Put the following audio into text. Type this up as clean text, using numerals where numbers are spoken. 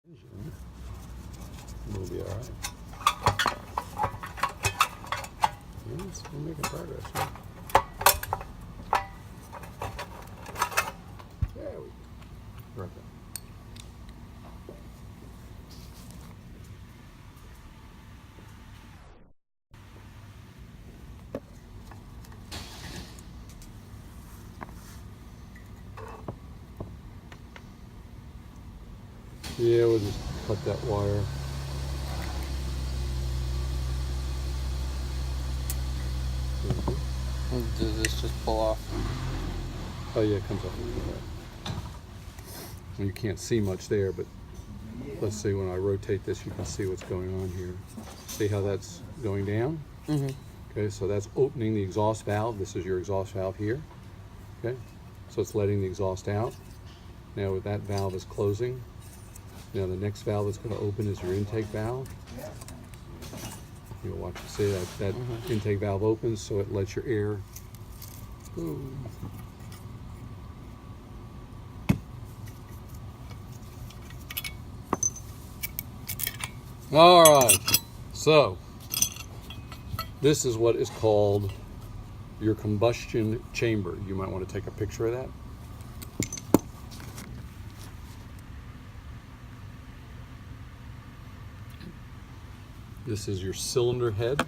We'll be all right. Yes, we're making progress. Huh? There we go. Right there. Yeah, we'll just cut that wire. Does this just pull off? Oh yeah, it comes off. You can't see much there, but let's see, when I rotate this, you can see what's going on here. See how that's going down? Mm-hmm. Okay, so that's opening the exhaust valve. This is your exhaust valve here. Okay, so it's letting the exhaust out. Now that valve is closing. Now the next valve that's going to open is your intake valve. You'll watch, see that intake valve opens, so it lets your air. Boom. All right, so this is what is called your combustion chamber. You might want to take a picture of that. This is your cylinder head.